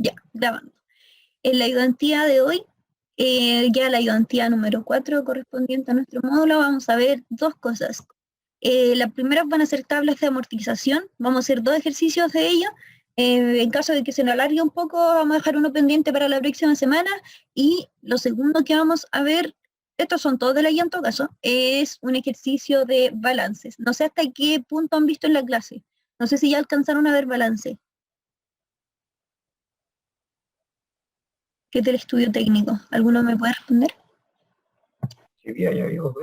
Ya, grabando. En la ayudantía de hoy, ya la ayudantía número 4 correspondiente a nuestro módulo, vamos a ver dos cosas. Las primeras van a ser tablas de amortización, vamos a hacer dos ejercicios de ello. En caso de que se nos alargue un poco, vamos a dejar uno pendiente para la próxima semana. Y lo segundo que vamos a ver, estos son todos de la guía en todo caso, es un ejercicio de balances. No sé hasta qué punto han visto en la clase. No sé si ya alcanzaron a ver balance. ¿Qué del estudio técnico? ¿Alguno me puede responder? Sí, ya vimos,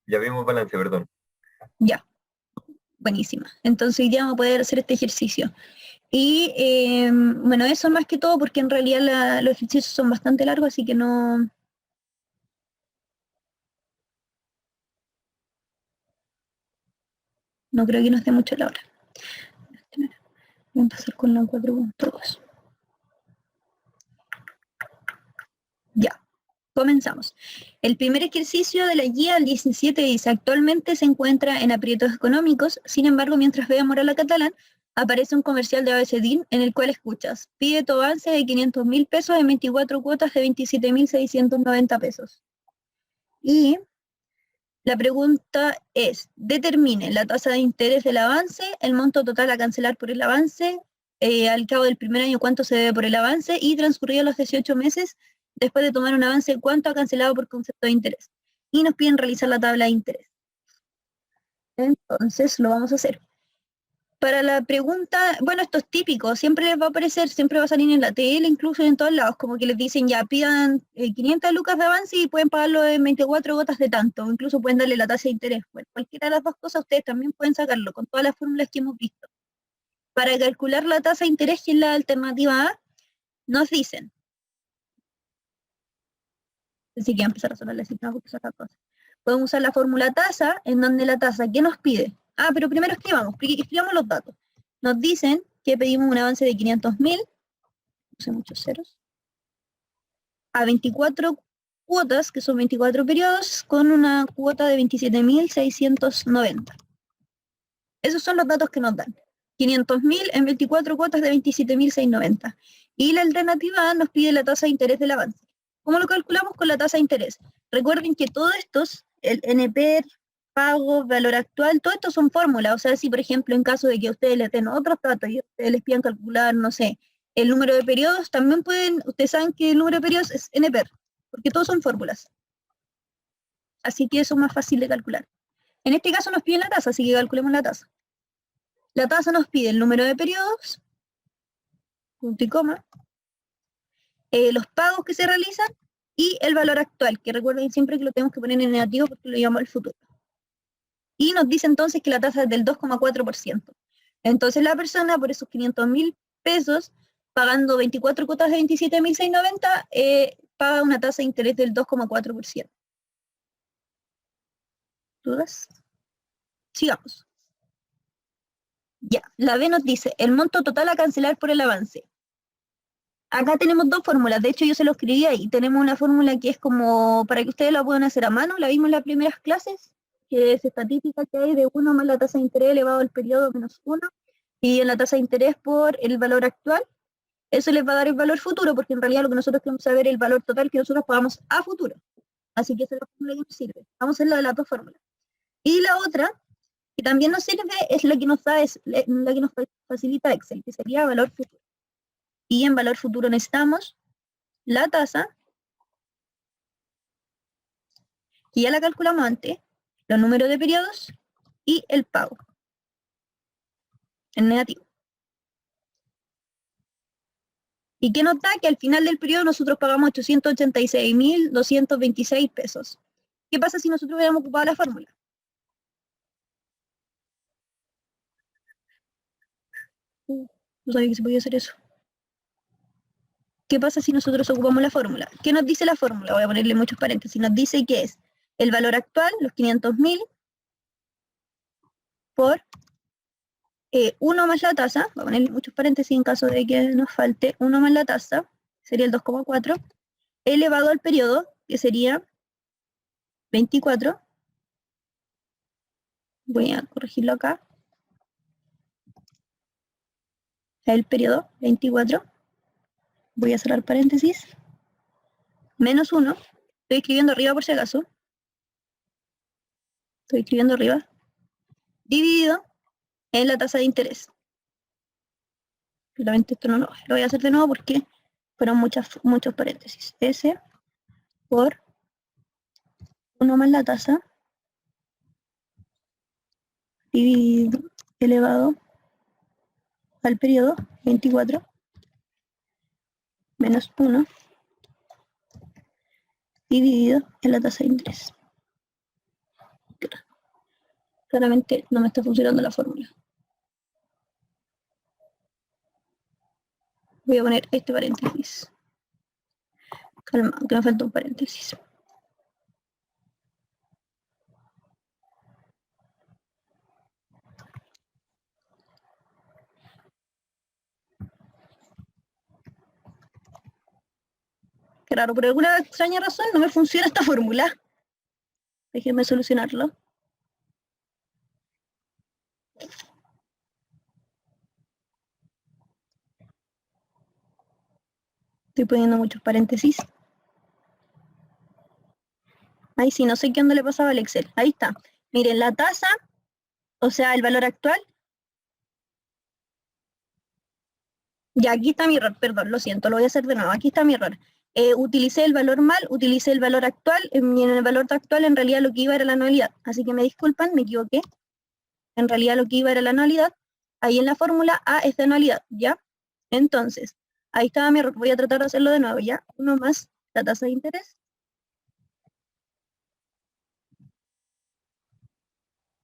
ya vimos balance, perdón. Ya, buenísima. Entonces hoy día vamos a poder hacer este ejercicio. Y bueno, eso más que todo porque en realidad los ejercicios son bastante largos, así que no creo que nos dé mucho la hora. Voy a empezar con la 4.2. Ya, comenzamos. El primer ejercicio de la guía, el 17, dice: actualmente se encuentra en aprietos económicos, sin embargo, mientras ve a Moral Catalán, aparece un comercial de ABCDIN en el cual escuchas: pide tu avance de 500.000 pesos en 24 cuotas de 27.690 pesos. Y la pregunta es: determine la tasa de interés del avance, el monto total a cancelar por el avance, al cabo del primer año cuánto se debe por el avance, y transcurridos los 18 meses después de tomar un avance cuánto ha cancelado por concepto de interés. Y nos piden realizar la tabla de interés. Entonces lo vamos a hacer. Para la pregunta, bueno, esto es típico, siempre les va a aparecer, siempre va a salir en la tele, incluso en todos lados, como que les dicen: ya pidan 500 lucas de avance y pueden pagarlo en 24 gotas de tanto, o incluso pueden darle la tasa de interés. Bueno, cualquiera de las dos cosas ustedes también pueden sacarlo con todas las fórmulas que hemos visto. Para calcular la tasa de interés, que es la alternativa A, nos dicen, así que voy a empezar a sonar la cifra porque son las cosas. Podemos usar la fórmula tasa, en donde la tasa, ¿qué nos pide? Ah, pero primero escribamos los datos. Nos dicen que pedimos un avance de 500.000, puse muchos ceros, a 24 cuotas, que son 24 periodos, con una cuota de 27.690. Esos son los datos que nos dan. 500.000 en 24 cuotas de 27.690. Y la alternativa A nos pide la tasa de interés del avance. ¿Cómo lo calculamos? Con la tasa de interés. Recuerden que todos estos, el NPER, pago, valor actual, todo esto son fórmulas. O sea, si por ejemplo en caso de que ustedes les den otros datos y ustedes les pidan calcular, no sé, el número de periodos, también pueden, ustedes saben que el número de periodos es NPER, porque todos son fórmulas. Así que eso es más fácil de calcular. En este caso nos piden la tasa, así que calculemos la tasa. La tasa nos pide el número de periodos, punto y coma, los pagos que se realizan y el valor actual, que recuerden siempre que lo tenemos que poner en negativo porque lo llamamos el futuro. Y nos dice entonces que la tasa es del 2,4%. Entonces la persona, por esos 500.000 pesos, pagando 24 cuotas de 27.690, paga una tasa de interés del 2,4%. ¿Dudas? Sigamos. Ya, la B nos dice el monto total a cancelar por el avance. Acá tenemos dos fórmulas, de hecho yo se lo escribí ahí. Tenemos una fórmula que es como para que ustedes la puedan hacer a mano, la vimos en las primeras clases, que es esta típica que hay de 1 más la tasa de interés elevado al periodo menos 1, y en la tasa de interés por el valor actual. Eso les va a dar el valor futuro, porque en realidad lo que nosotros queremos saber es el valor total que nosotros pagamos a futuro. Así que esa es la fórmula que nos sirve. Vamos a hacer la de las dos fórmulas. Y la otra, que también nos sirve, es la que nos da, es la que nos facilita Excel, que sería valor futuro. Y en valor futuro necesitamos la tasa, que ya la calculamos antes, los números de periodos y el pago, en negativo. ¿Y qué nos da? Que al final del periodo nosotros pagamos 886.226 pesos. ¿Qué pasa si nosotros hubiéramos ocupado la fórmula? No sabía que se podía hacer eso. ¿Qué pasa si nosotros ocupamos la fórmula? ¿Qué nos dice la fórmula? Voy a ponerle muchos paréntesis. Nos dice que es el valor actual, los 500.000, por 1 más la tasa, voy a ponerle muchos paréntesis en caso de que nos falte, 1 más la tasa, sería el 2,4, elevado al periodo, que sería 24, voy a corregirlo acá, el periodo 24, voy a cerrar paréntesis, menos 1, estoy escribiendo arriba por si acaso, estoy escribiendo arriba, dividido en la tasa de interés. Realmente esto no lo voy a hacer de nuevo porque fueron muchos paréntesis. S por 1 más la tasa dividido elevado al periodo 24 menos 1 dividido en la tasa de interés. Claramente no me está funcionando la fórmula. Voy a poner este paréntesis. Calma, que me falta un paréntesis. Qué raro, por alguna extraña razón no me funciona esta fórmula. Déjenme solucionarlo. Estoy poniendo muchos paréntesis. Ahí sí, no sé qué onda le pasaba al Excel. Ahí está. Miren, la tasa, o sea, el valor actual. Ya, aquí está mi error, perdón, lo siento, lo voy a hacer de nuevo. Aquí está mi error. Utilicé el valor mal, utilicé el valor actual, y en el valor actual en realidad lo que iba era la anualidad. Así que me disculpan, me equivoqué. En realidad lo que iba era la anualidad. Ahí en la fórmula A es de anualidad, ¿ya? Entonces, ahí estaba mi error. Voy a tratar de hacerlo de nuevo, ¿ya? 1 más la tasa de interés.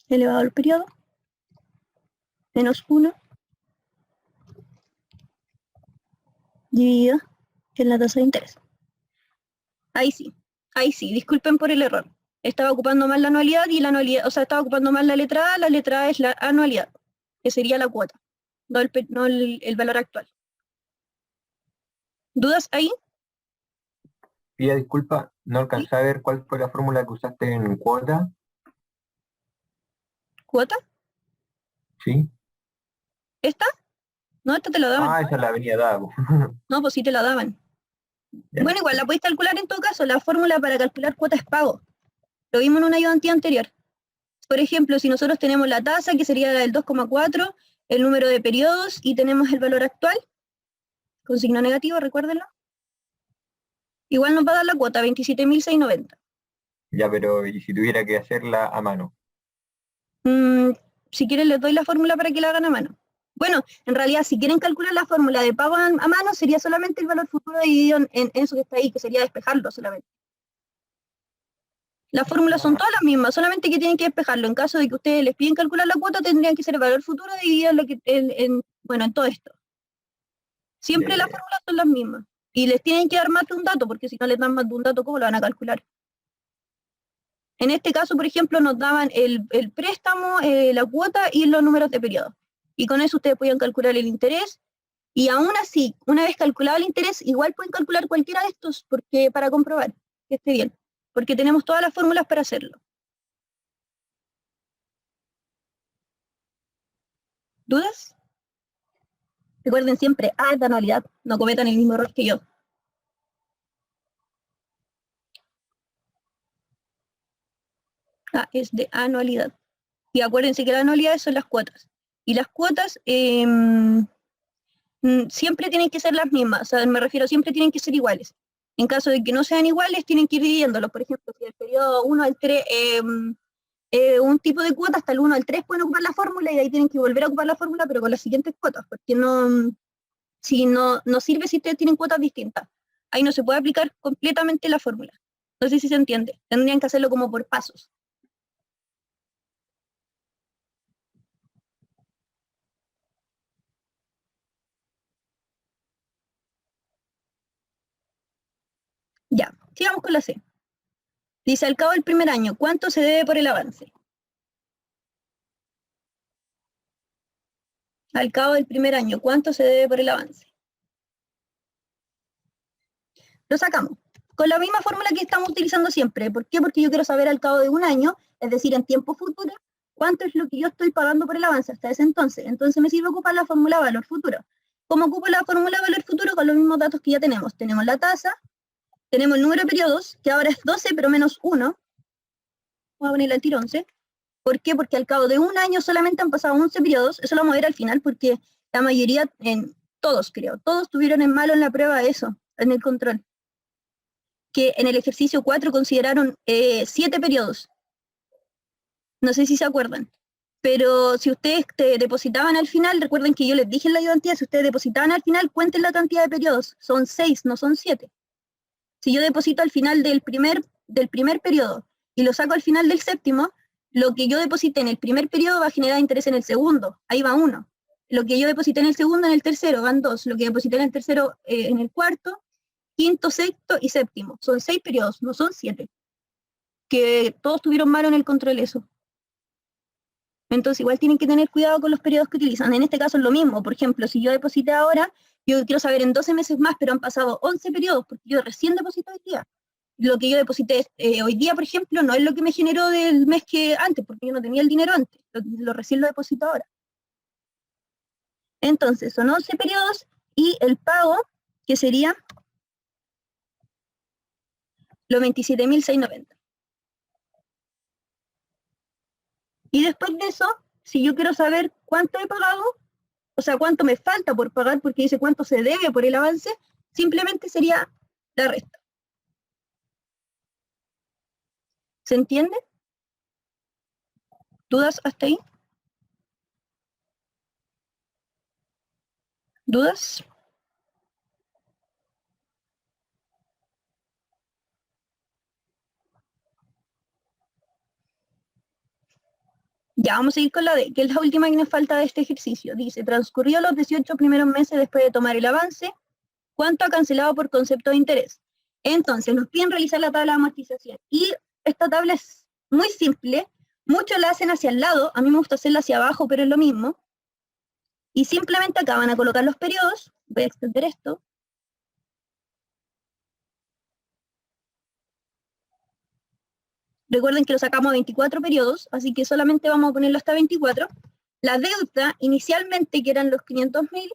Elevado al periodo. Menos 1. Dividido en la tasa de interés. Ahí sí, disculpen por el error. Estaba ocupando mal la anualidad y la anualidad, o sea, estaba ocupando mal la letra A es la anualidad, que sería la cuota, no el valor actual. ¿Dudas ahí? Pía, disculpa, no alcancé a ver cuál fue la fórmula que usaste en cuota. ¿Cuota? ¿Sí? ¿Esta? No, esta te la daban. Ah, esa la venía dada. No, pues sí te la daban. Ya. Bueno, igual la podéis calcular en todo caso. La fórmula para calcular cuota es pago. Lo vimos en una ayudantía anterior. Por ejemplo, si nosotros tenemos la tasa, que sería la del 2,4, el número de periodos y tenemos el valor actual, con signo negativo, recuérdenlo. Igual nos va a dar la cuota, 27.690. Ya, pero ¿y si tuviera que hacerla a mano? Si quieren les doy la fórmula para que la hagan a mano. Bueno, en realidad si quieren calcular la fórmula de pago a mano sería solamente el valor futuro dividido en eso que está ahí, que sería despejarlo solamente. Las fórmulas son todas las mismas, solamente que tienen que despejarlo. En caso de que ustedes les piden calcular la cuota, tendrían que ser el valor futuro dividido en, en todo esto. Siempre las fórmulas son las mismas. Y les tienen que dar más de un dato, porque si no les dan más de un dato, ¿cómo lo van a calcular? En este caso, por ejemplo, nos daban el préstamo, la cuota y los números de periodo. Y con eso ustedes podían calcular el interés. Y aún así, una vez calculado el interés, igual pueden calcular cualquiera de estos para comprobar que esté bien. Porque tenemos todas las fórmulas para hacerlo. ¿Dudas? Recuerden siempre, A es de anualidad. No cometan el mismo error que yo. A es de anualidad. Y acuérdense que las anualidades son las cuotas. Y las cuotas siempre tienen que ser las mismas. O sea, me refiero, siempre tienen que ser iguales. En caso de que no sean iguales, tienen que ir dividiéndolos. Por ejemplo, si el periodo 1 al 3, un tipo de cuota, hasta el 1 al 3 pueden ocupar la fórmula y de ahí tienen que volver a ocupar la fórmula, pero con las siguientes cuotas, porque no sirve si ustedes tienen cuotas distintas. Ahí no se puede aplicar completamente la fórmula. No sé si se entiende. Tendrían que hacerlo como por pasos. Ya, sigamos con la C. Dice, al cabo del primer año, ¿cuánto se debe por el avance? Al cabo del primer año, ¿cuánto se debe por el avance? Lo sacamos. Con la misma fórmula que estamos utilizando siempre. ¿Por qué? Porque yo quiero saber al cabo de un año, es decir, en tiempo futuro, cuánto es lo que yo estoy pagando por el avance hasta ese entonces. Entonces me sirve ocupar la fórmula valor futuro. ¿Cómo ocupo la fórmula valor futuro? abajo los mismos datos que ya tenemos. Tenemos la tasa, tenemos el número de periodos, que ahora es 12, pero menos 1. Voy a ponerle al tiro 11. ¿Por qué? Porque al cabo de un año solamente han pasado 11 periodos. Eso lo vamos a ver al final, porque la mayoría, todos creo, todos tuvieron en malo en la prueba eso, en el control. Que en el ejercicio 4 consideraron 7 periodos. No sé si se acuerdan. Pero si ustedes depositaban al final, recuerden que yo les dije en la ayudantía, si ustedes depositaban al final, cuenten la cantidad de periodos. Son 6, no son 7. Si yo deposito al final del primer periodo y lo saco al final del séptimo, lo que yo deposité en el primer periodo va a generar interés en el segundo. Ahí va 1. Lo que yo deposité en el segundo, en el tercero, van 2. Lo que deposité en el tercero, en el cuarto, quinto, sexto y séptimo. Son 6 periodos, no son 7. Que todos tuvieron malo en el control eso. Entonces igual tienen que tener cuidado con los periodos que utilizan. En este caso es lo mismo. Por ejemplo, si yo deposité ahora, yo quiero saber en 12 meses más, pero han pasado 11 periodos, porque yo recién deposité hoy día. Lo que yo deposité hoy día, por ejemplo, no es lo que me generó del mes que antes, porque yo no tenía el dinero antes. Lo recién lo deposito ahora. Entonces, son 11 periodos y el pago, que sería los 27.690. Y después de eso, si yo quiero saber cuánto he pagado, o sea, cuánto me falta por pagar, porque dice cuánto se debe por el avance, simplemente sería la resta. ¿Se entiende? ¿Dudas hasta ahí? ¿Dudas? Ya, vamos a seguir con la D, que es la última que nos falta de este ejercicio. Dice, transcurrió los 18 primeros meses después de tomar el avance, ¿cuánto ha cancelado por concepto de interés? Entonces, nos piden realizar la tabla de amortización. Y esta tabla es muy simple, muchos la hacen hacia el lado, a mí me gusta hacerla hacia abajo, pero es lo mismo. Y simplemente acá van a colocar los periodos, voy a extender esto. Recuerden que lo sacamos a 24 periodos, así que solamente vamos a ponerlo hasta 24. La deuda, inicialmente, que eran los 500.000,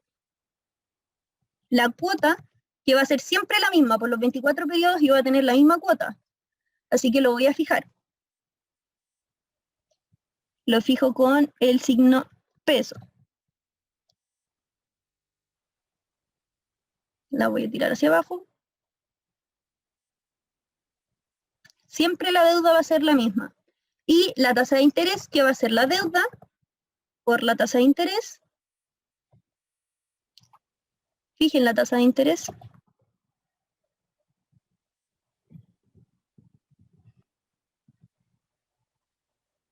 la cuota, que va a ser siempre la misma, por los 24 periodos yo voy a tener la misma cuota. Así que lo voy a fijar. Lo fijo con el signo peso. La voy a tirar hacia abajo. Siempre la deuda va a ser la misma. Y la tasa de interés, que va a ser la deuda por la tasa de interés. Fijen la tasa de interés.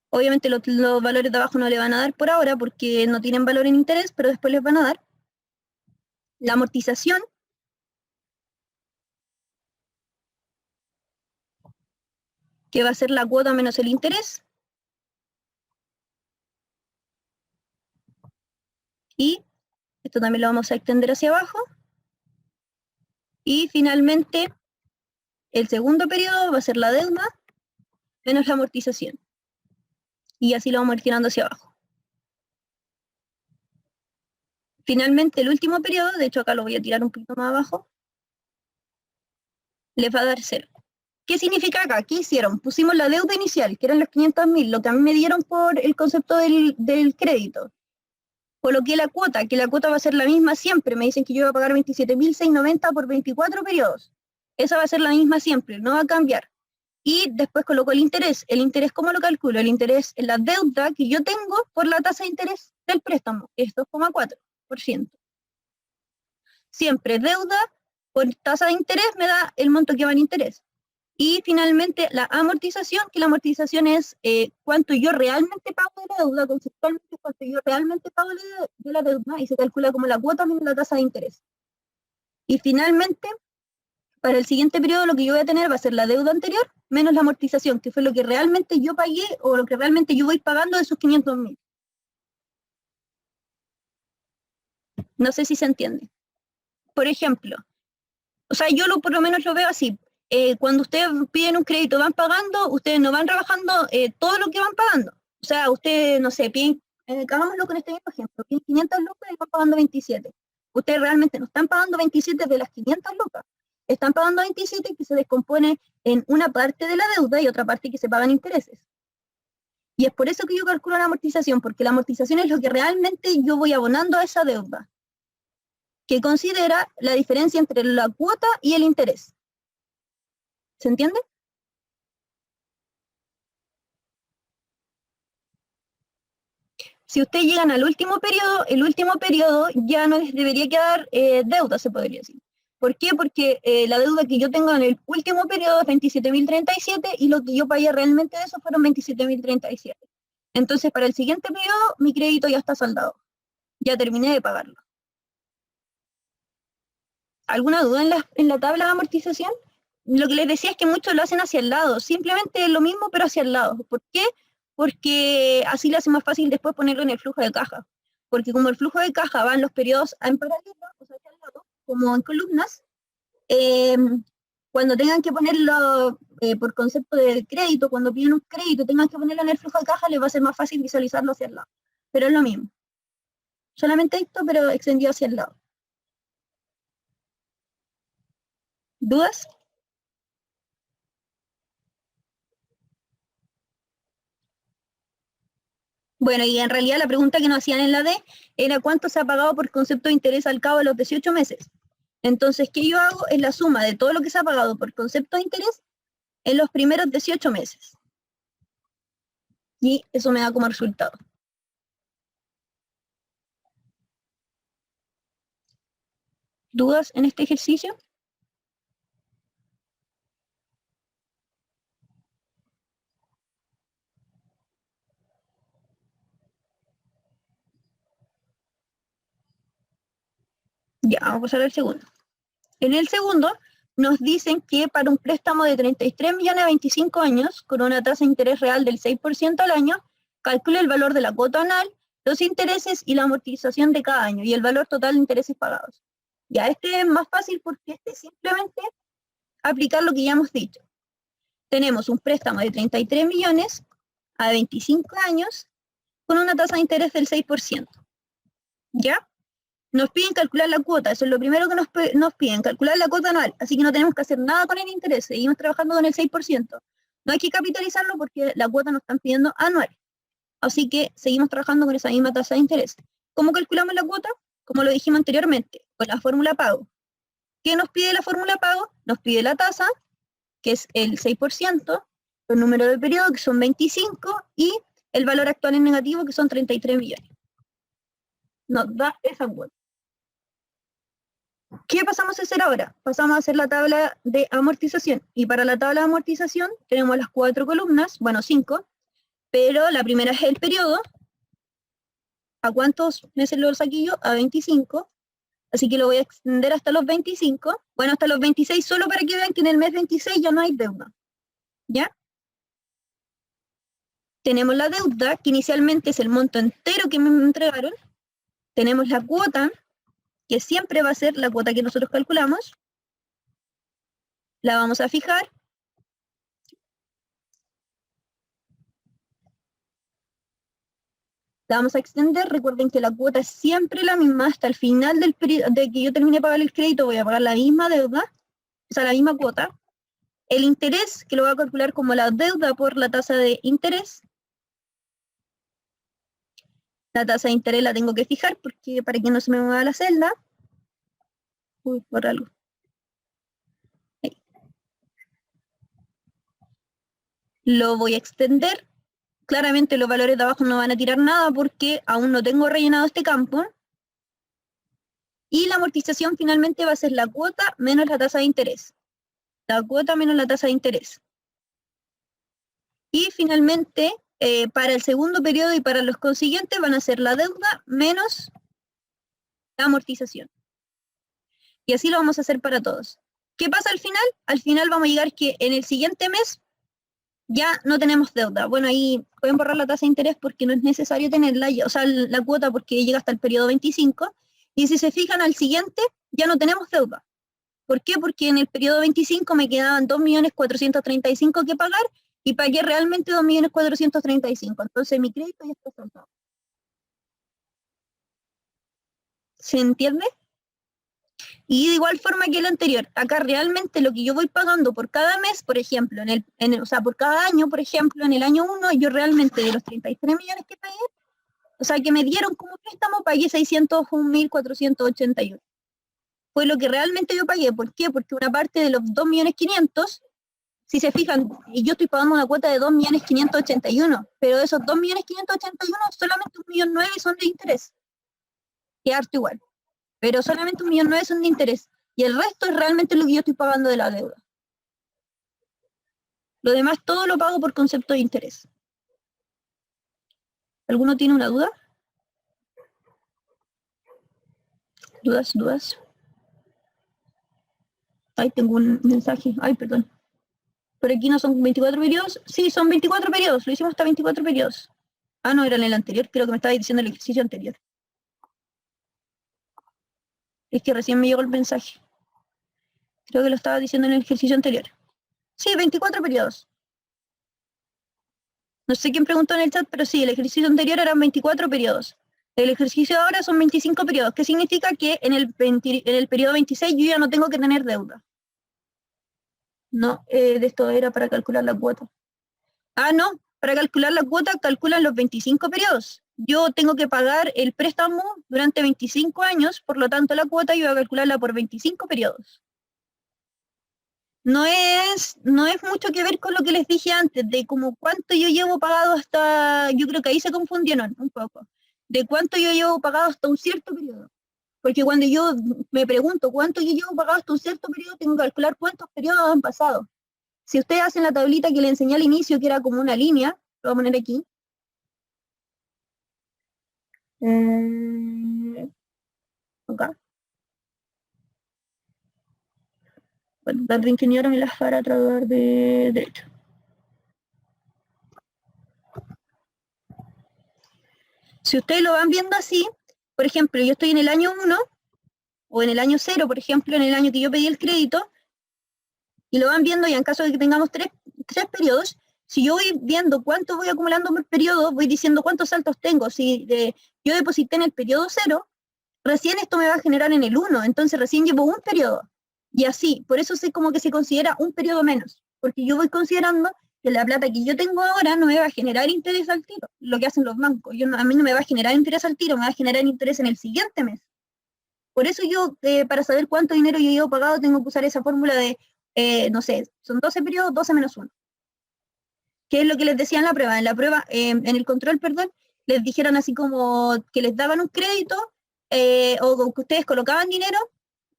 Obviamente los valores de abajo no le van a dar por ahora porque no tienen valor en interés, pero después les van a dar. La amortización, que va a ser la cuota menos el interés. Y esto también lo vamos a extender hacia abajo. Y finalmente, el segundo periodo va a ser la deuda menos la amortización. Y así lo vamos a ir tirando hacia abajo. Finalmente, el último periodo, de hecho acá lo voy a tirar un poquito más abajo, les va a dar 0. ¿Qué significa acá? ¿Qué hicieron? Pusimos la deuda inicial, que eran los 500.000, lo que a mí me dieron por el concepto del crédito. Coloqué la cuota, que la cuota va a ser la misma siempre. Me dicen que yo voy a pagar 27.690 por 24 periodos. Esa va a ser la misma siempre, no va a cambiar. Y después coloco el interés. ¿El interés cómo lo calculo? El interés es la deuda que yo tengo por la tasa de interés del préstamo, es 2,4%. Siempre deuda por tasa de interés me da el monto que va en interés. Y finalmente la amortización, que la amortización es cuánto yo realmente pago de la deuda, conceptualmente cuánto yo realmente pago de la deuda, y se calcula como la cuota menos la tasa de interés. Y finalmente, para el siguiente periodo lo que yo voy a tener va a ser la deuda anterior menos la amortización, que fue lo que realmente yo pagué o lo que realmente yo voy pagando de esos 500.000. No sé si se entiende. Por ejemplo, o sea, yo por lo menos lo veo así. Cuando ustedes piden un crédito, van pagando, ustedes no van rebajando todo lo que van pagando. O sea, ustedes, no sé, piden, hagámoslo con este mismo ejemplo, piden 500 lucas y van pagando 27. Ustedes realmente no están pagando 27 de las 500 lucas, están pagando 27 que se descompone en una parte de la deuda y otra parte que se pagan intereses. Y es por eso que yo calculo la amortización, porque la amortización es lo que realmente yo voy abonando a esa deuda, que considera la diferencia entre la cuota y el interés. ¿Se entiende? Si ustedes llegan al último periodo, el último periodo ya no les debería quedar deuda, se podría decir. ¿Por qué? Porque la deuda que yo tengo en el último periodo es 27.037 y lo que yo pagué realmente de eso fueron 27.037. Entonces, para el siguiente periodo, mi crédito ya está saldado. Ya terminé de pagarlo. ¿Alguna duda en la tabla de amortización? Lo que les decía es que muchos lo hacen hacia el lado, simplemente lo mismo pero hacia el lado. ¿Por qué? Porque así le hace más fácil después ponerlo en el flujo de caja. Porque como el flujo de caja va en los periodos en paralelo, o sea, hacia el lado, como en columnas, cuando tengan que ponerlo por concepto de crédito, cuando piden un crédito, tengan que ponerlo en el flujo de caja, les va a ser más fácil visualizarlo hacia el lado. Pero es lo mismo. Solamente esto, pero extendido hacia el lado. ¿Dudas? Bueno, y en realidad la pregunta que nos hacían en la D era cuánto se ha pagado por concepto de interés al cabo de los 18 meses. Entonces, ¿qué yo hago? Es la suma de todo lo que se ha pagado por concepto de interés en los primeros 18 meses. Y eso me da como resultado. ¿Dudas en este ejercicio? Ya, vamos a pasar al segundo. En el segundo, nos dicen que para un préstamo de 33 millones a 25 años, con una tasa de interés real del 6% al año, calcule el valor de la cuota anual, los intereses y la amortización de cada año, y el valor total de intereses pagados. Ya, este es más fácil porque este es simplemente aplicar lo que ya hemos dicho. Tenemos un préstamo de 33 millones a 25 años con una tasa de interés del 6%. ¿Ya? Nos piden calcular la cuota, eso es lo primero que nos piden, calcular la cuota anual, así que no tenemos que hacer nada con el interés, seguimos trabajando con el 6%. No hay que capitalizarlo porque la cuota nos están pidiendo anual, así que seguimos trabajando con esa misma tasa de interés. ¿Cómo calculamos la cuota? Como lo dijimos anteriormente, con la fórmula pago. ¿Qué nos pide la fórmula pago? Nos pide la tasa, que es el 6%, el número de periodo, que son 25, y el valor actual en negativo, que son 33 millones. Nos da esa cuota. ¿Qué pasamos a hacer ahora? Pasamos a hacer la tabla de amortización. Y para la tabla de amortización tenemos las 4 columnas, bueno, 5, pero la primera es el periodo. ¿A cuántos meses lo saqué yo? A 25. Así que lo voy a extender hasta los 25. Bueno, hasta los 26, solo para que vean que en el mes 26 ya no hay deuda. ¿Ya? Tenemos la deuda, que inicialmente es el monto entero que me entregaron. Tenemos la cuota, que siempre va a ser la cuota que nosotros calculamos. La vamos a fijar. La vamos a extender. Recuerden que la cuota es siempre la misma. Hasta el final del periodo de que yo termine de pagar el crédito, voy a pagar la misma deuda, o sea, la misma cuota. El interés, que lo voy a calcular como la deuda por la tasa de interés. La tasa de interés la tengo que fijar porque para que no se me mueva la celda. Uy, por algo. Ahí. Lo voy a extender. Claramente los valores de abajo no van a tirar nada porque aún no tengo rellenado este campo. Y la amortización finalmente va a ser la cuota menos la tasa de interés. La cuota menos la tasa de interés. Y finalmente, para el segundo periodo y para los consiguientes van a ser la deuda menos la amortización. Y así lo vamos a hacer para todos. ¿Qué pasa al final? Al final vamos a llegar que en el siguiente mes ya no tenemos deuda. Bueno, ahí pueden borrar la tasa de interés porque no es necesario tenerla, o sea, la cuota porque llega hasta el periodo 25. Y si se fijan al siguiente, ya no tenemos deuda. ¿Por qué? Porque en el periodo 25 me quedaban 2.435.000 que pagar y pagué realmente 2.435.000. Entonces mi crédito ya está saldado. ¿Se entiende? Y de igual forma que el anterior, acá realmente lo que yo voy pagando por cada mes, por ejemplo, o sea, por cada año, por ejemplo, en el año 1, yo realmente de los 33 millones que pagué, o sea, que me dieron como préstamo, pagué 601.481. Fue lo que realmente yo pagué. ¿Por qué? Porque una parte de los 2.500.000, si se fijan, yo estoy pagando una cuota de 2.581.000, pero de esos 2.581.000, solamente 1.900.000 son de interés. Que harto igual. Pero solamente 1.900.000 son de interés. Y el resto es realmente lo que yo estoy pagando de la deuda. Lo demás todo lo pago por concepto de interés. ¿Alguno tiene una duda? ¿Dudas? Ay, tengo un mensaje. Ay, perdón. ¿Por aquí no son 24 periodos? Sí, son 24 periodos. Lo hicimos hasta 24 periodos. Ah, no, era en el anterior. Creo que me estaba diciendo el ejercicio anterior. Es que recién me llegó el mensaje. Creo que lo estaba diciendo en el ejercicio anterior. Sí, 24 periodos. No sé quién preguntó en el chat, pero sí, el ejercicio anterior eran 24 periodos. El ejercicio ahora son 25 periodos, que significa que en el periodo 26 yo ya no tengo que tener deuda. No, de esto era para calcular la cuota. Ah, no, para calcular la cuota calculan los 25 periodos. Yo tengo que pagar el préstamo durante 25 años, por lo tanto la cuota yo voy a calcularla por 25 periodos. No es mucho que ver con lo que les dije antes, de como cuánto yo llevo pagado hasta, yo creo que ahí se confundieron un poco, de cuánto yo llevo pagado hasta un cierto periodo. Porque cuando yo me pregunto cuánto yo llevo pagado hasta un cierto periodo, tengo que calcular cuántos periodos han pasado. Si ustedes hacen la tablita que le enseñé al inicio, que era como una línea, lo voy a poner aquí. Acá. Dar de ingeniero en la para traductor de derecho. Si ustedes lo van viendo así, por ejemplo, yo estoy en el año 1 o en el año 0, por ejemplo, en el año que yo pedí el crédito, y lo van viendo, y en caso de que tengamos tres periodos, si yo voy viendo cuánto voy acumulando por periodo, voy diciendo cuántos saltos tengo. Si yo deposité en el periodo 0, recién esto me va a generar en el 1, entonces recién llevo un periodo. Y así, por eso como que se considera un periodo menos, porque yo voy considerando que la plata que yo tengo ahora no me va a generar interés al tiro, lo que hacen los bancos. A mí no me va a generar interés al tiro, me va a generar interés en el siguiente mes. Por eso yo, para saber cuánto dinero yo llevo pagado, tengo que usar esa fórmula de, no sé, son 12 periodos, 12 menos 1. ¿Qué es lo que les decía en la prueba? En la prueba, en el control, perdón, les dijeron así como que les daban un crédito, o que ustedes colocaban dinero.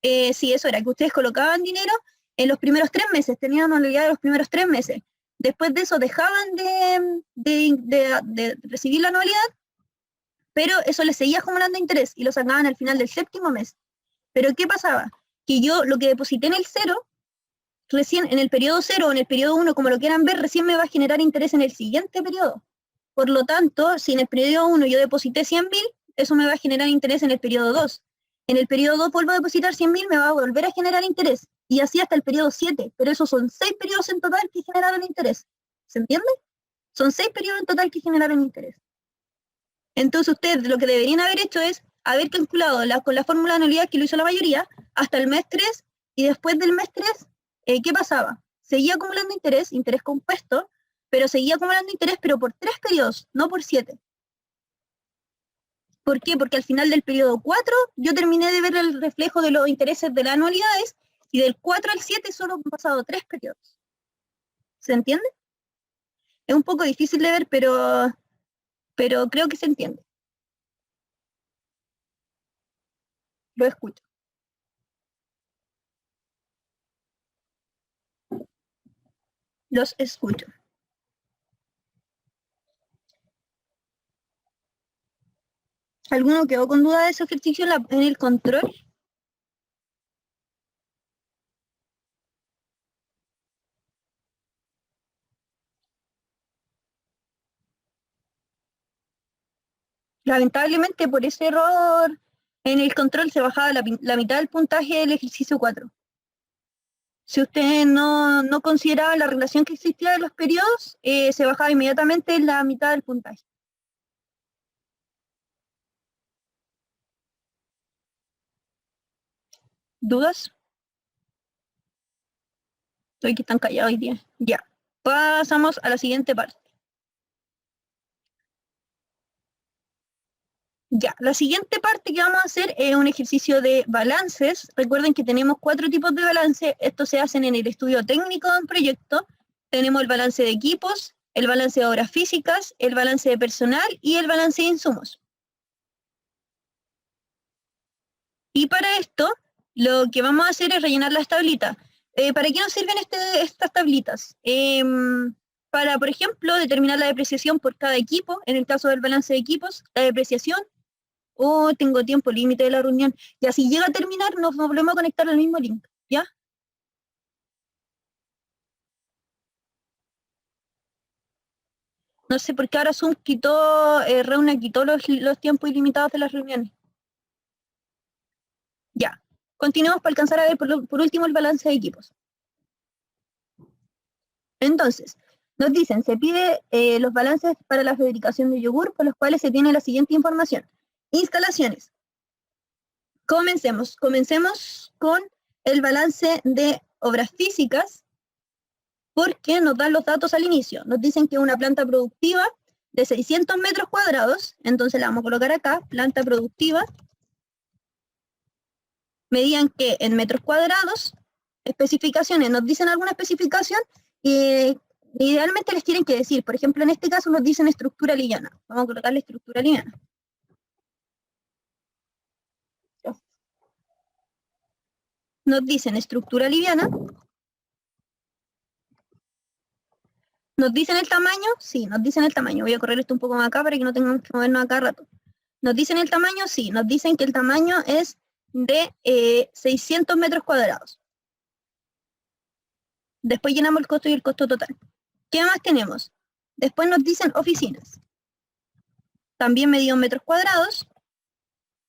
Sí, eso era, que ustedes colocaban dinero en los primeros 3 meses, tenían una anualidad de los primeros 3 meses. Después de eso dejaban de recibir la anualidad, pero eso les seguía acumulando interés y lo sacaban al final del 7.º mes. Pero ¿qué pasaba? Que yo lo que deposité en el 0, recién en el periodo 0 o en el periodo 1, como lo quieran ver, recién me va a generar interés en el siguiente periodo. Por lo tanto, si en el periodo 1 yo deposité 100.000, eso me va a generar interés en el periodo 2. En el periodo 2 vuelvo a depositar 100.000, me va a volver a generar interés. Y así hasta el periodo 7. Pero esos son 6 periodos en total que generaron interés. ¿Se entiende? Son 6 periodos en total que generaron interés. Entonces ustedes lo que deberían haber hecho es haber calculado con la fórmula de anualidad que lo hizo la mayoría hasta el mes 3, y después del mes 3, ¿qué pasaba? Seguía acumulando interés compuesto, pero seguía acumulando interés, pero por 3 periodos, no por 7. ¿Por qué? Porque al final del periodo 4 yo terminé de ver el reflejo de los intereses de las anualidades, y del 4 al 7 solo han pasado 3 periodos. ¿Se entiende? Es un poco difícil de ver, pero creo que se entiende. Lo escucho. Los escucho. ¿Alguno quedó con duda de ese ejercicio en el control? Lamentablemente por ese error en el control se bajaba la mitad del puntaje del ejercicio 4. Si usted no consideraba la relación que existía de los periodos, se bajaba inmediatamente la mitad del puntaje. ¿Dudas? Estoy que están callados hoy día. Ya. Pasamos a la siguiente parte. Ya, la siguiente parte que vamos a hacer es un ejercicio de balances. Recuerden que tenemos 4 tipos de balance. Estos se hacen en el estudio técnico de un proyecto. Tenemos el balance de equipos, el balance de obras físicas, el balance de personal y el balance de insumos. Y para esto, lo que vamos a hacer es rellenar las tablitas. ¿Para qué nos sirven estas tablitas? Para, por ejemplo, determinar la depreciación por cada equipo. En el caso del balance de equipos, la depreciación. Tengo tiempo límite de la reunión. Y así llega a terminar, nos volvemos a conectar al mismo link. ¿Ya? No sé por qué ahora Zoom quitó, Reuna quitó los tiempos ilimitados de las reuniones. Ya. Continuamos para alcanzar a ver por último el balance de equipos. Entonces, nos dicen, se pide los balances para la fabricación de yogur, por los cuales se tiene la siguiente información. Instalaciones. Comencemos con el balance de obras físicas, porque nos dan los datos al inicio. Nos dicen que una planta productiva de 600 metros cuadrados, entonces la vamos a colocar acá, planta productiva, medían que en metros cuadrados, especificaciones, nos dicen alguna especificación, y idealmente les tienen que decir, por ejemplo, en este caso nos dicen estructura liviana. Vamos a colocarle estructura liviana. Nos dicen estructura liviana. ¿Nos dicen el tamaño? Sí, nos dicen el tamaño. Voy a correr esto un poco más acá para que no tengamos que movernos acá rato. ¿Nos dicen el tamaño? Sí, nos dicen que el tamaño es de 600 metros cuadrados. Después llenamos el costo y el costo total. ¿Qué más tenemos? Después nos dicen oficinas. También medido en metros cuadrados.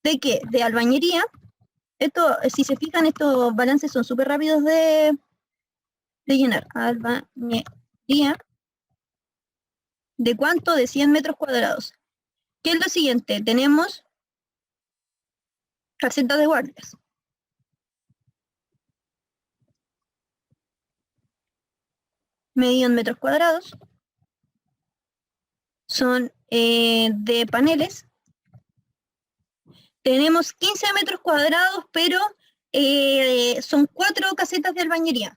¿De qué? De albañería. Esto, si se fijan, estos balances son súper rápidos de llenar. Albañería. ¿De cuánto? De 100 metros cuadrados. ¿Qué es lo siguiente? Tenemos casetas de guardias. Medido en metros cuadrados. Son de paneles. Tenemos 15 metros cuadrados, pero son 4 casetas de albañería.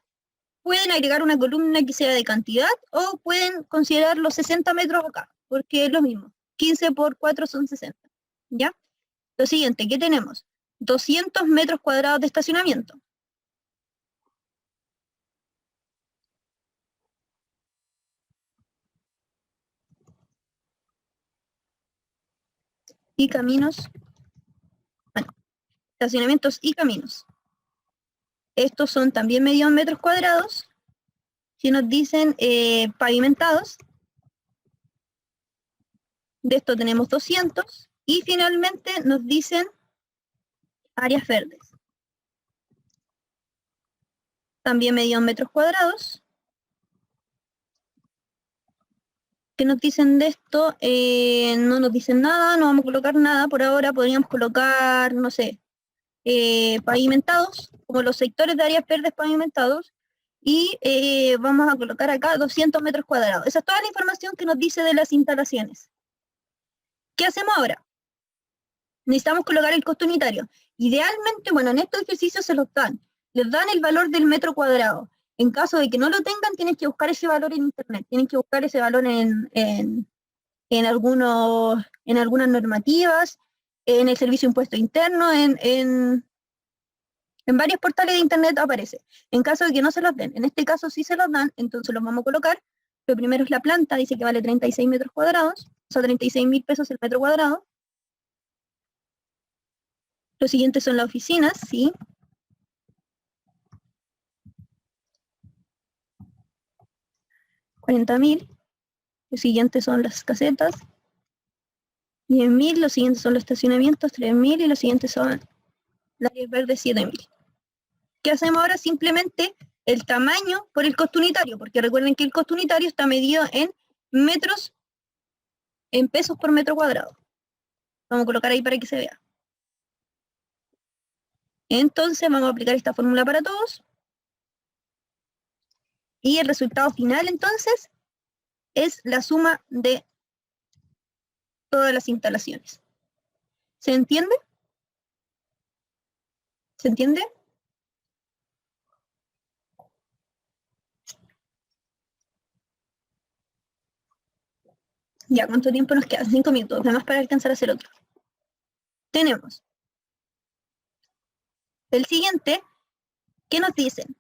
Pueden agregar una columna que sea de cantidad o pueden considerar los 60 metros acá, porque es lo mismo. 15 por 4 son 60. ¿Ya? Lo siguiente, ¿qué tenemos? 200 metros cuadrados de estacionamiento. Y caminos. Bueno, estacionamientos y caminos. Estos son también medidos en metros cuadrados. Si nos dicen pavimentados, de esto tenemos 200. Y finalmente nos dicen áreas verdes. También medido en metros cuadrados. ¿Qué nos dicen de esto? No nos dicen nada, no vamos a colocar nada por ahora. Podríamos colocar, no sé, pavimentados, como los sectores de áreas verdes pavimentados. Y vamos a colocar acá 200 metros cuadrados. Esa es toda la información que nos dice de las instalaciones. ¿Qué hacemos ahora? Necesitamos colocar el costo unitario. Idealmente, bueno, en estos ejercicios se los dan. Les dan el valor del metro cuadrado. En caso de que no lo tengan, tienes que buscar ese valor en internet. Tienen que buscar ese valor en algunas normativas, en el servicio de impuesto interno, en varios portales de internet aparece. En caso de que no se los den, en este caso sí se los dan, entonces los vamos a colocar. Lo primero es la planta, dice que vale 36 metros cuadrados, o sea, 36.000 pesos el metro cuadrado. Los siguientes son las oficinas, sí. $40.000. Los siguientes son las casetas. 10.000. Los siguientes son los estacionamientos, 3.000. Y los siguientes son las áreas verdes, 7.000. ¿Qué hacemos ahora? Simplemente el tamaño por el costo unitario, porque recuerden que el costo unitario está medido en metros, en pesos por metro cuadrado. Vamos a colocar ahí para que se vea. Entonces vamos a aplicar esta fórmula para todos. Y el resultado final, entonces, es la suma de todas las instalaciones. ¿Se entiende? ¿Se entiende? Ya, ¿cuánto tiempo nos queda? 5 minutos, nada más para alcanzar a hacer otro. Tenemos el siguiente, ¿qué nos dicen?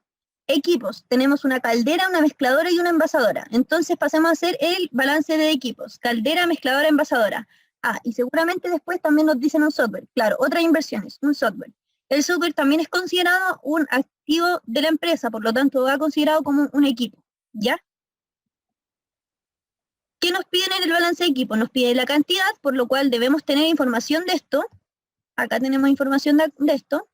Equipos, tenemos una caldera, una mezcladora y una envasadora. Entonces pasemos a hacer el balance de equipos. Caldera, mezcladora, envasadora. Ah, y seguramente después también nos dicen un software. Claro, otras inversiones, un software. El software también es considerado un activo de la empresa, por lo tanto va considerado como un equipo. ¿Ya? ¿Qué nos piden en el balance de equipo? Nos pide la cantidad, por lo cual debemos tener información de esto. Acá tenemos información de esto.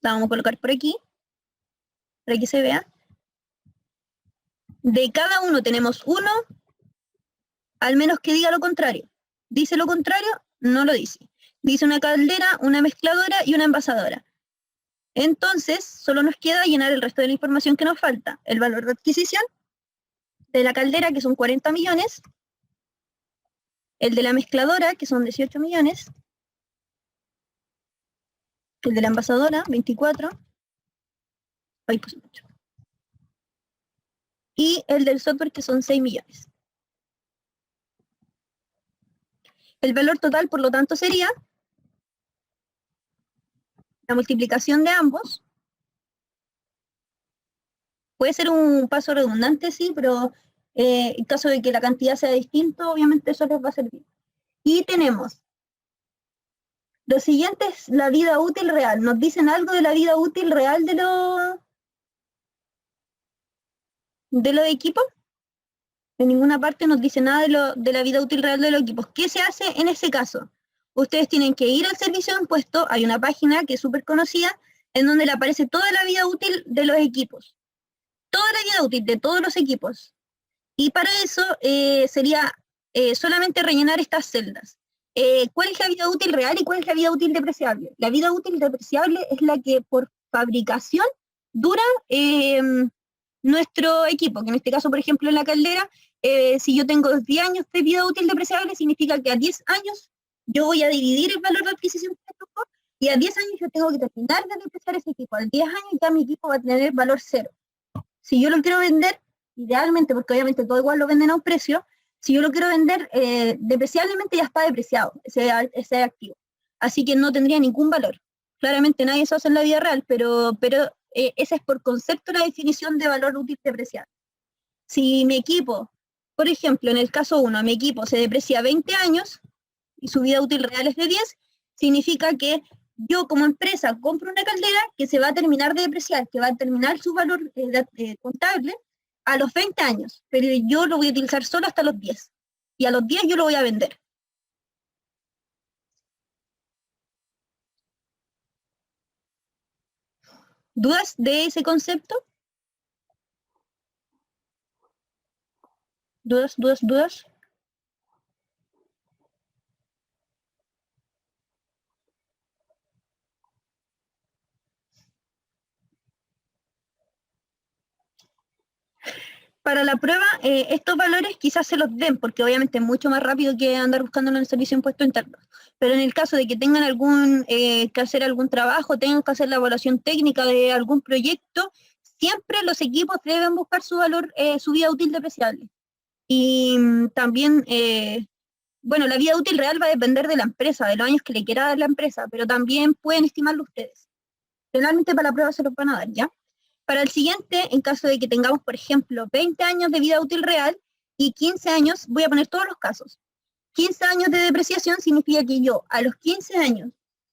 La vamos a colocar por aquí, para que se vea. De cada uno tenemos uno, al menos que diga lo contrario. ¿Dice lo contrario? No lo dice. Dice una caldera, una mezcladora y una envasadora. Entonces, solo nos queda llenar el resto de la información que nos falta. El valor de adquisición de la caldera, que son 40 millones. El de la mezcladora, que son 18 millones. El de la envasadora, 24. Ahí puse mucho. Y el del software, que son 6 millones. El valor total, por lo tanto, sería la multiplicación de ambos. Puede ser un paso redundante, sí, pero en caso de que la cantidad sea distinta, obviamente eso les va a servir. Y tenemos lo siguiente es la vida útil real. ¿Nos dicen algo de la vida útil real de los equipos? En ninguna parte nos dice nada de la vida útil real de los equipos. ¿Qué se hace en ese caso? Ustedes tienen que ir al servicio de impuestos, hay una página que es súper conocida, en donde le aparece toda la vida útil de los equipos. Toda la vida útil de todos los equipos. Y para eso sería solamente rellenar estas celdas. ¿Cuál es la vida útil real y cuál es la vida útil depreciable? La vida útil depreciable es la que por fabricación dura nuestro equipo, que en este caso, por ejemplo, en la caldera, si yo tengo 10 años de vida útil depreciable, significa que a 10 años yo voy a dividir el valor de adquisición que tengo, y a 10 años yo tengo que terminar de depreciar ese equipo. A 10 años ya mi equipo va a tener valor cero. Si yo lo quiero vender, idealmente, porque obviamente todo igual lo venden a un precio, si yo lo quiero vender, depreciablemente ya está depreciado ese activo. Así que no tendría ningún valor. Claramente nadie eso hace en la vida real, pero esa es por concepto la definición de valor útil depreciable. Si mi equipo, por ejemplo, en el caso 1, mi equipo se deprecia 20 años y su vida útil real es de 10, significa que yo como empresa compro una caldera que se va a terminar de depreciar, que va a terminar su valor contable a los 20 años, pero yo lo voy a utilizar solo hasta los 10. Y a los 10 yo lo voy a vender. ¿Dudas de ese concepto? ¿Dudas? Para la prueba, estos valores quizás se los den, porque obviamente es mucho más rápido que andar buscándolo en el servicio de impuestos internos. Pero en el caso de que tengan que hacer algún trabajo, tengan que hacer la evaluación técnica de algún proyecto, siempre los equipos deben buscar su valor, su vida útil depreciable. Y también, bueno, la vida útil real va a depender de la empresa, de los años que le quiera dar la empresa, pero también pueden estimarlo ustedes. Generalmente para la prueba se los van a dar, ¿ya? Para el siguiente, en caso de que tengamos, por ejemplo, 20 años de vida útil real y 15 años, voy a poner todos los casos. 15 años de depreciación significa que yo a los 15 años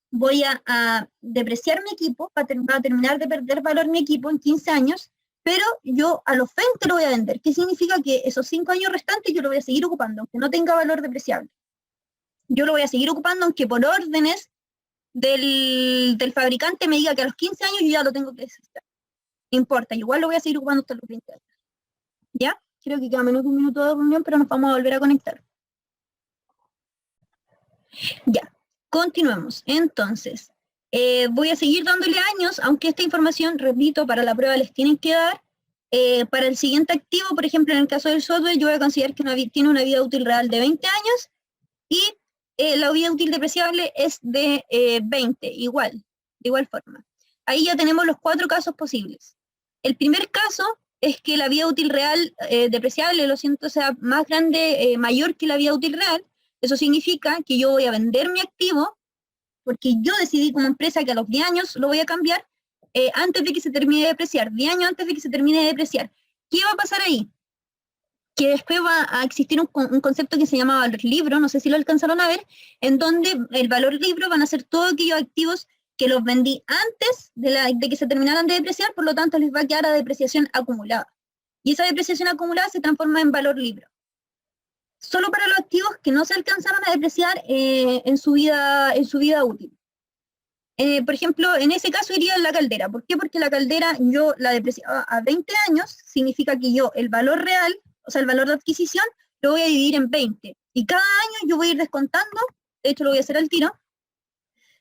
voy a depreciar mi equipo, va a terminar de perder valor mi equipo en 15 años, pero yo a los 20 lo voy a vender. ¿Qué significa? Que esos 5 años restantes yo lo voy a seguir ocupando, aunque no tenga valor depreciable. Yo lo voy a seguir ocupando, aunque por órdenes del fabricante me diga que a los 15 años yo ya lo tengo que deshacer. No importa, igual lo voy a seguir ocupando hasta los 20 años. ¿Ya? Creo que queda menos de un minuto de reunión, pero nos vamos a volver a conectar. Ya. Continuemos. Entonces, voy a seguir dándole años, aunque esta información, repito, para la prueba les tienen que dar. Para el siguiente activo, por ejemplo, en el caso del software, yo voy a considerar que tiene una vida útil real de 20 años y la vida útil depreciable es de 20, igual, de igual forma. Ahí ya tenemos los 4 casos posibles. El primer caso es que la vida útil real depreciable, lo siento, sea más grande, mayor que la vida útil real. Eso significa que yo voy a vender mi activo porque yo decidí como empresa que a los 10 años lo voy a cambiar antes de que se termine de depreciar, 10 años antes de que se termine de depreciar. ¿Qué va a pasar ahí? Que después va a existir un concepto que se llama valor libro, no sé si lo alcanzaron a ver, en donde el valor libro van a ser todos aquellos activos que los vendí antes de que se terminaran de depreciar, por lo tanto les va a quedar a depreciación acumulada. Y esa depreciación acumulada se transforma en valor libro. Solo para los activos que no se alcanzaron a depreciar en su vida útil. Por ejemplo, en ese caso iría la caldera. ¿Por qué? Porque la caldera yo la depreciaba a 20 años, significa que yo el valor real, o sea, el valor de adquisición, lo voy a dividir en 20. Y cada año yo voy a ir descontando, de hecho lo voy a hacer al tiro,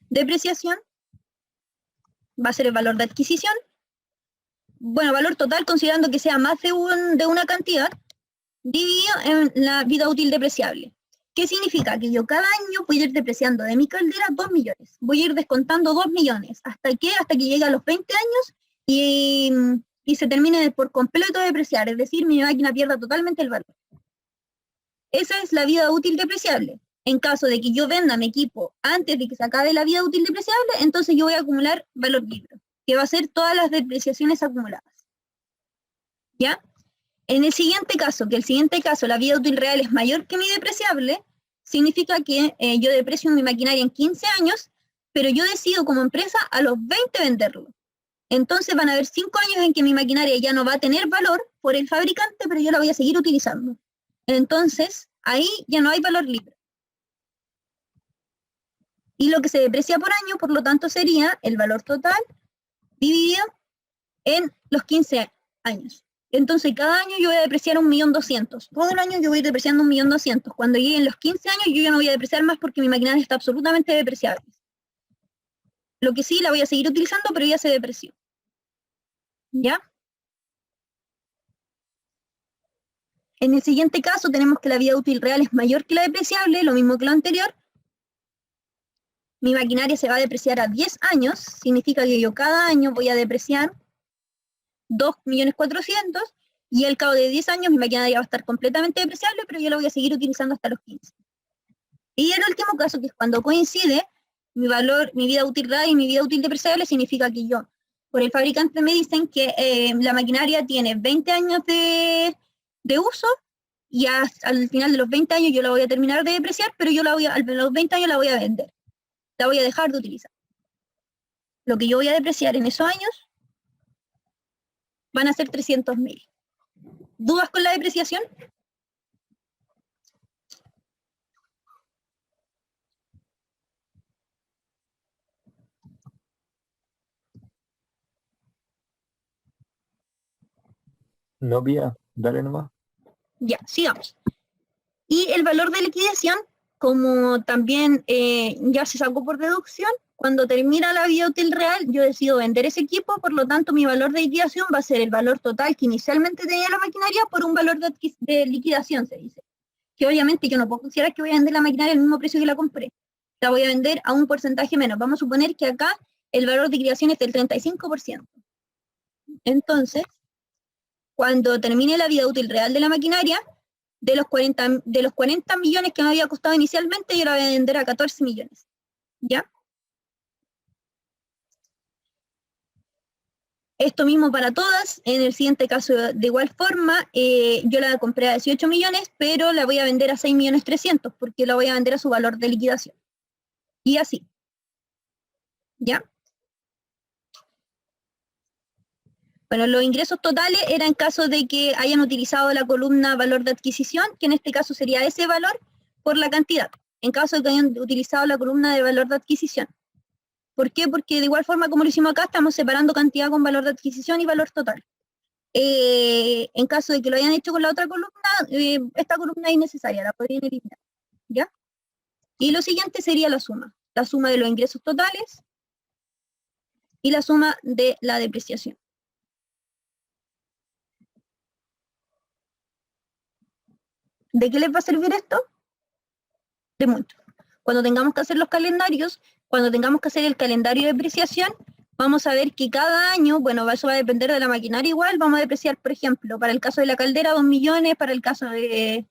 depreciación, va a ser el valor de adquisición, bueno, valor total considerando que sea más de una cantidad, dividido en la vida útil depreciable. ¿Qué significa? Que yo cada año voy a ir depreciando de mi caldera 2 millones. Voy a ir descontando 2 millones. ¿Hasta qué? Hasta que llegue a los 20 años y se termine por completo de depreciar. Es decir, mi máquina pierda totalmente el valor. Esa es la vida útil depreciable. En caso de que yo venda mi equipo antes de que se acabe la vida útil depreciable, entonces yo voy a acumular valor libro, que va a ser todas las depreciaciones acumuladas. ¿Ya? En el siguiente caso, la vida útil real es mayor que mi depreciable, significa que yo deprecio mi maquinaria en 15 años, pero yo decido como empresa a los 20 venderlo. Entonces van a haber 5 años en que mi maquinaria ya no va a tener valor por el fabricante, pero yo la voy a seguir utilizando. Entonces, ahí ya no hay valor libre. Y lo que se deprecia por año, por lo tanto, sería el valor total dividido en los 15 años. Entonces, cada año yo voy a depreciar 1.200.000. Todo el año yo voy depreciando 1.200.000. Cuando lleguen los 15 años, yo ya no voy a depreciar más porque mi maquinaria está absolutamente depreciable. Lo que sí, la voy a seguir utilizando, pero ya se depreció. ¿Ya? En el siguiente caso, tenemos que la vida útil real es mayor que la depreciable, lo mismo que lo anterior. Mi maquinaria se va a depreciar a 10 años, significa que yo cada año voy a depreciar 2.400.000 y al cabo de 10 años mi maquinaria va a estar completamente depreciable, pero yo la voy a seguir utilizando hasta los 15. Y el último caso, que es cuando coincide mi vida útil real y mi vida útil depreciable, significa que yo, por el fabricante me dicen que la maquinaria tiene 20 años de uso y al final de los 20 años yo la voy a terminar de depreciar, pero yo a los 20 años la voy a vender. La voy a dejar de utilizar. Lo que yo voy a depreciar en esos años van a ser 300.000. ¿Dudas con la depreciación? No, Pía, dale nomás. Ya, sigamos. Y el valor de liquidación, como también ya se sacó por deducción, cuando termina la vida útil real, yo decido vender ese equipo, por lo tanto mi valor de liquidación va a ser el valor total que inicialmente tenía la maquinaria por un valor de liquidación, se dice. Que obviamente yo no puedo considerar que voy a vender la maquinaria al mismo precio que la compré. La voy a vender a un porcentaje menos. Vamos a suponer que acá el valor de liquidación es del 35%. Entonces, cuando termine la vida útil real de la maquinaria, de los 40 millones que me había costado inicialmente, yo la voy a vender a 14 millones. ¿Ya? Esto mismo para todas. En el siguiente caso, de igual forma, yo la compré a 18 millones, pero la voy a vender a 6.300.000 porque la voy a vender a su valor de liquidación. Y así. ¿Ya? Bueno, los ingresos totales eran en caso de que hayan utilizado la columna valor de adquisición, que en este caso sería ese valor por la cantidad, en caso de que hayan utilizado la columna de valor de adquisición. ¿Por qué? Porque de igual forma como lo hicimos acá, estamos separando cantidad con valor de adquisición y valor total. En caso de que lo hayan hecho con la otra columna, esta columna es innecesaria, la podrían eliminar. ¿Ya? Y lo siguiente sería la suma. la suma de los ingresos totales y la suma de la depreciación. ¿De qué les va a servir esto? De mucho. Cuando tengamos que hacer los calendarios, cuando tengamos que hacer el calendario de depreciación, vamos a ver que cada año, bueno, eso va a depender de la maquinaria igual, vamos a depreciar, por ejemplo, para el caso de la caldera 2 millones, para el caso de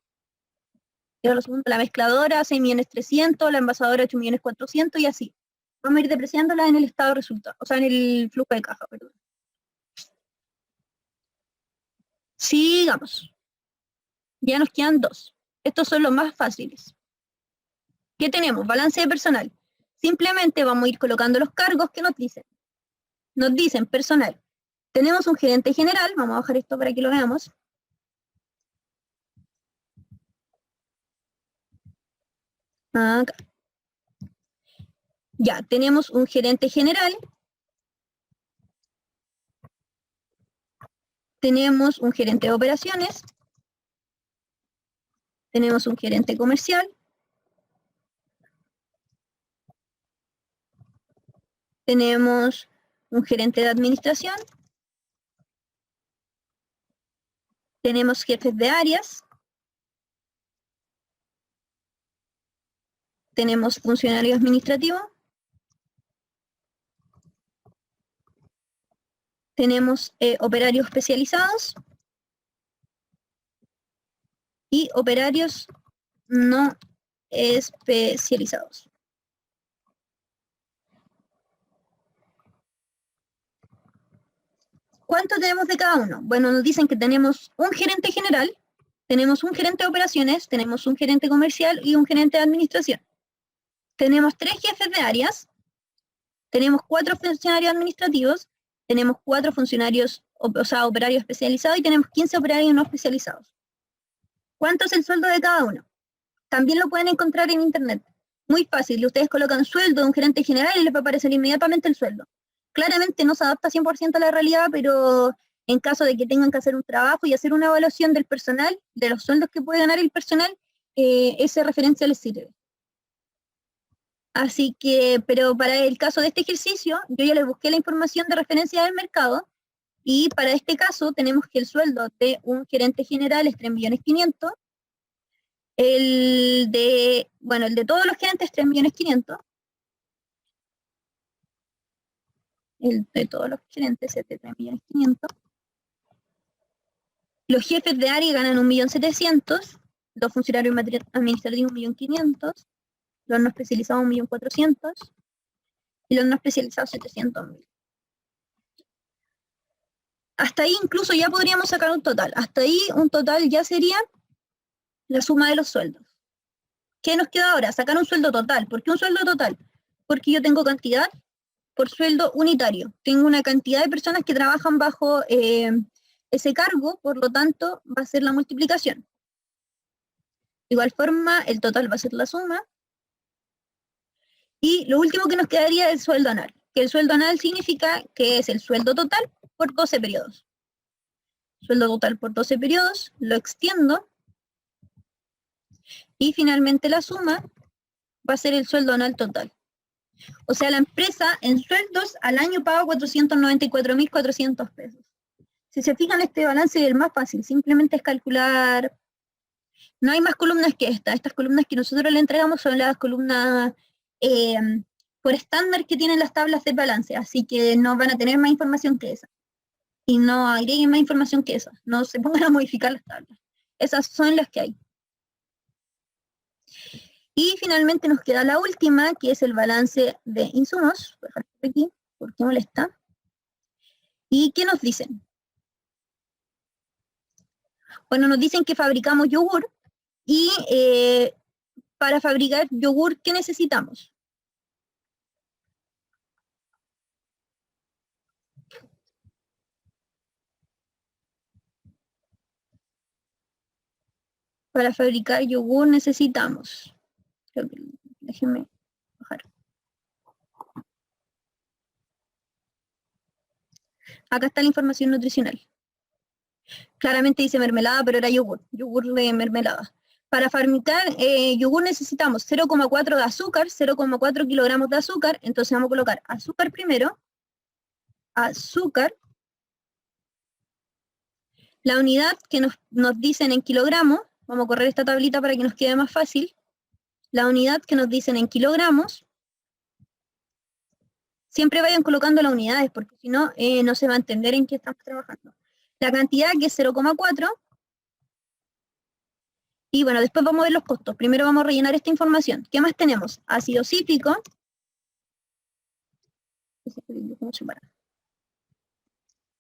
la mezcladora 6.300.000, la envasadora 8.400.000 y así. Vamos a ir depreciándola en el estado de resultados, o sea, en el flujo de caja, perdón. Sigamos. Ya nos quedan 2. Estos son los más fáciles. ¿Qué tenemos? Balance de personal. Simplemente vamos a ir colocando los cargos que nos dicen. Nos dicen personal. Tenemos un gerente general, vamos a bajar esto para que lo veamos. Acá. Ya, tenemos un gerente general. Tenemos un gerente de operaciones. Tenemos un gerente comercial. Tenemos un gerente de administración. Tenemos jefes de áreas. Tenemos funcionario administrativo. Tenemos operarios especializados. Y operarios no especializados. ¿Cuánto tenemos de cada uno? Bueno, nos dicen que tenemos un gerente general, tenemos un gerente de operaciones, tenemos un gerente comercial y un gerente de administración. Tenemos 3 jefes de áreas, tenemos 4 funcionarios administrativos, tenemos 4 funcionarios, o sea, operarios especializados y tenemos 15 operarios no especializados. ¿Cuánto es el sueldo de cada uno? También lo pueden encontrar en internet. Muy fácil, ustedes colocan sueldo de un gerente general y les va a aparecer inmediatamente el sueldo. Claramente no se adapta 100% a la realidad, pero en caso de que tengan que hacer un trabajo y hacer una evaluación del personal, de los sueldos que puede ganar el personal, esa referencia les sirve. Así que, pero para el caso de este ejercicio, yo ya les busqué la información de referencia del mercado, y para este caso tenemos que el sueldo de un gerente general es 3.500.000, el de todos los gerentes 3.500.000, el de todos los gerentes es de 3.500.000. Los jefes de área ganan 1.700.000, los funcionarios administrativos 1.500.000, los no especializados 1.400.000 y los no especializados 700.000. Hasta ahí incluso ya podríamos sacar un total. Hasta ahí un total ya sería la suma de los sueldos. ¿Qué nos queda ahora? Sacar un sueldo total. ¿Por qué un sueldo total? Porque yo tengo cantidad por sueldo unitario. Tengo una cantidad de personas que trabajan bajo ese cargo, por lo tanto va a ser la multiplicación. De igual forma, el total va a ser la suma. Y lo último que nos quedaría es el sueldo anual. Que el sueldo anual significa que es el sueldo total por 12 periodos. Sueldo total por 12 periodos, lo extiendo. Y finalmente la suma va a ser el sueldo anual total. O sea, la empresa en sueldos al año paga 494.400 pesos. Si se fijan, este balance es el más fácil, simplemente es calcular. No hay más columnas que esta. Estas columnas que nosotros le entregamos son las columnas por estándar que tienen las tablas de balance, así que no van a tener más información que esa. Y no agreguen más información que esa. No se pongan a modificar las tablas. Esas son las que hay. Y finalmente nos queda la última, que es el balance de insumos. Voy a dejar por aquí, porque molesta. ¿Y qué nos dicen? Bueno, nos dicen que fabricamos yogur, y para fabricar yogur, ¿qué necesitamos? Para fabricar yogur necesitamos. Déjenme bajar. Acá está la información nutricional. Claramente dice mermelada, pero era yogur de mermelada. Para fabricar yogur necesitamos 0,4 de azúcar, 0,4 kilogramos de azúcar, entonces vamos a colocar azúcar primero, azúcar, la unidad que nos dicen en kilogramos, vamos a correr esta tablita para que nos quede más fácil, la unidad que nos dicen en kilogramos, siempre vayan colocando las unidades, porque si no, no se va a entender en qué estamos trabajando. La cantidad que es 0,4, y bueno, después vamos a ver los costos. Primero vamos a rellenar esta información. ¿Qué más tenemos? Ácido cítrico.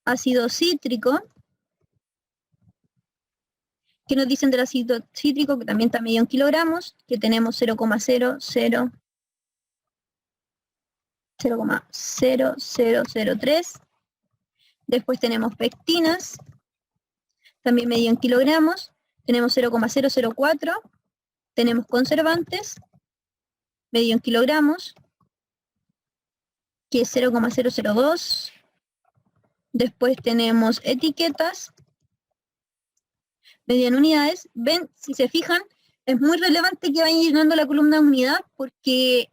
Ácido cítrico. ¿Qué nos dicen del ácido cítrico? Que también está medido en kilogramos, que tenemos 0,0003. Después tenemos pectinas, también medido en kilogramos. Tenemos 0,004. Tenemos conservantes, medido en kilogramos, que es 0,002. Después tenemos etiquetas, medido en unidades. Ven, si se fijan, es muy relevante que vayan llenando la columna de unidad, porque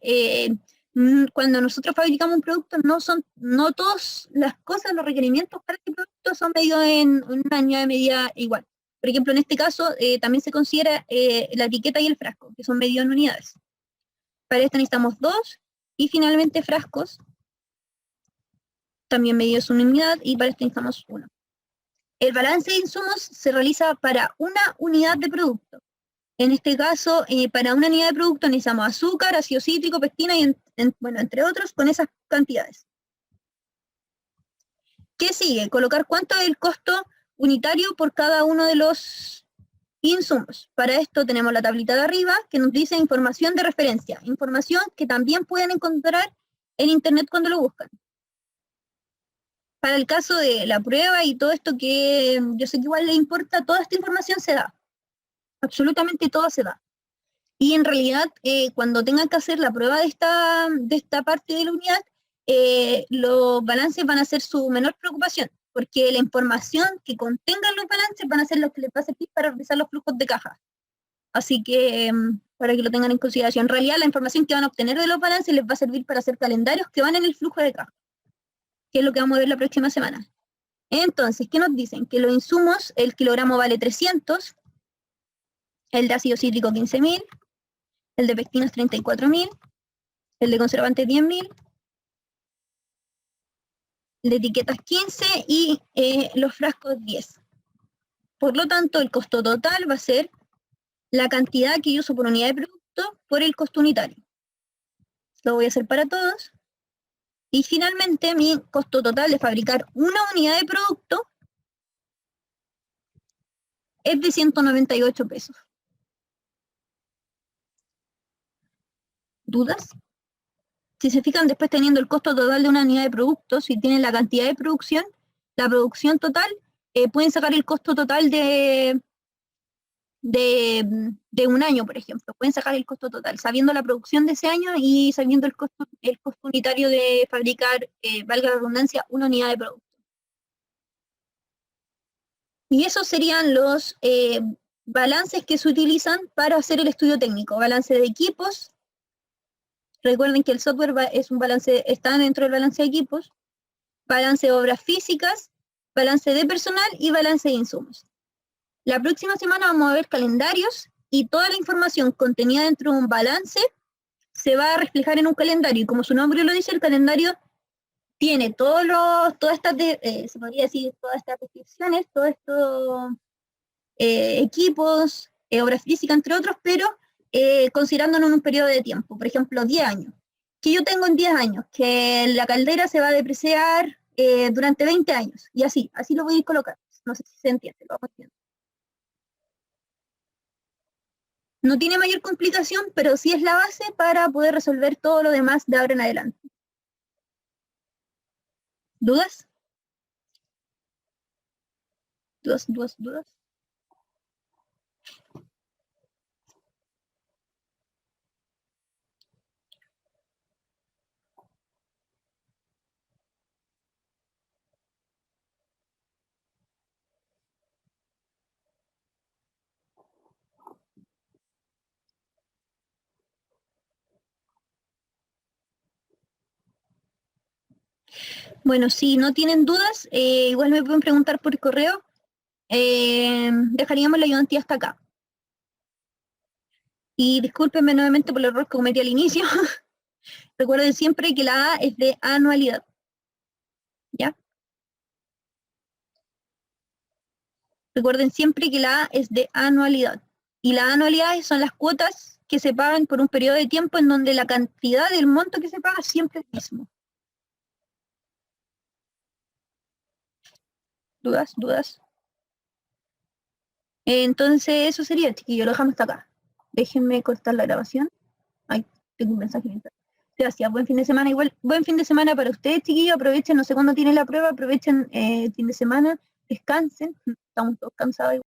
cuando nosotros fabricamos un producto, no todas las cosas, los requerimientos para este producto son medidos en una unidad de medida igual. Por ejemplo, en este caso, también se considera la etiqueta y el frasco, que son medidos en unidades. Para esto necesitamos 2, y finalmente frascos, también medidos en unidad, y para esto necesitamos 1. El balance de insumos se realiza para una unidad de producto. En este caso, para una unidad de producto necesitamos azúcar, ácido cítrico, pectina y, bueno, entre otros, con esas cantidades. ¿Qué sigue? Colocar cuánto es el costo unitario por cada uno de los insumos. Para esto tenemos la tablita de arriba que nos dice información de referencia, información que también pueden encontrar en internet cuando lo buscan. Para el caso de la prueba y todo esto que yo sé que igual le importa, toda esta información se da. Absolutamente todo se da. Y en realidad, cuando tengan que hacer la prueba de esta parte de la unidad, los balances van a ser su menor preocupación, porque la información que contengan los balances van a ser los que les va a servir para realizar los flujos de caja. Así que, para que lo tengan en consideración. En realidad, la información que van a obtener de los balances les va a servir para hacer calendarios que van en el flujo de caja, que es lo que vamos a ver la próxima semana. Entonces, ¿qué nos dicen? Que los insumos, el kilogramo vale 300, el de ácido cítrico 15.000, el de pectinas 34.000, el de conservantes 10.000, el de etiquetas 15 y los frascos 10. Por lo tanto, el costo total va a ser la cantidad que yo uso por unidad de producto por el costo unitario. Lo voy a hacer para todos. Y finalmente, mi costo total de fabricar una unidad de producto es de 198 pesos. ¿Dudas? Si se fijan, después teniendo el costo total de una unidad de producto, si tienen la cantidad de producción, la producción total, pueden sacar el costo total de un año, por ejemplo. Pueden sacar el costo total, sabiendo la producción de ese año y sabiendo el costo unitario de fabricar, valga la redundancia, una unidad de producto. Y esos serían los balances que se utilizan para hacer el estudio técnico. Balance de equipos. Recuerden que el software es un balance, está dentro del balance de equipos. Balance de obras físicas, balance de personal y balance de insumos. La próxima semana vamos a ver calendarios y toda la información contenida dentro de un balance se va a reflejar en un calendario. Y como su nombre lo dice, el calendario tiene todas estas, se podría decir, todas estas descripciones, todos estos equipos, obras físicas, entre otros, pero considerándonos en un periodo de tiempo, por ejemplo, 10 años. Que yo tengo en 10 años, que la caldera se va a depreciar durante 20 años, y así lo voy a ir colocando. No sé si se entiende, lo vamos viendo. No tiene mayor complicación, pero sí es la base para poder resolver todo lo demás de ahora en adelante. ¿Dudas? ¿Dudas? Bueno, si no tienen dudas, igual me pueden preguntar por correo. Dejaríamos la ayudantía hasta acá. Y discúlpenme nuevamente por el error que cometí al inicio. Recuerden siempre que la A es de anualidad. ¿Ya? Recuerden siempre que la A es de anualidad. Y las anualidades son las cuotas que se pagan por un periodo de tiempo en donde la cantidad del monto que se paga siempre es el mismo. ¿Dudas? ¿Dudas? Entonces, eso sería, chiquillos, lo dejamos hasta acá. Déjenme cortar la grabación. Ay, tengo un mensaje. Gracias, buen fin de semana. Igual, buen fin de semana para ustedes, chiquillos. Aprovechen, no sé cuándo tienen la prueba, aprovechen el fin de semana, descansen. Estamos todos cansados.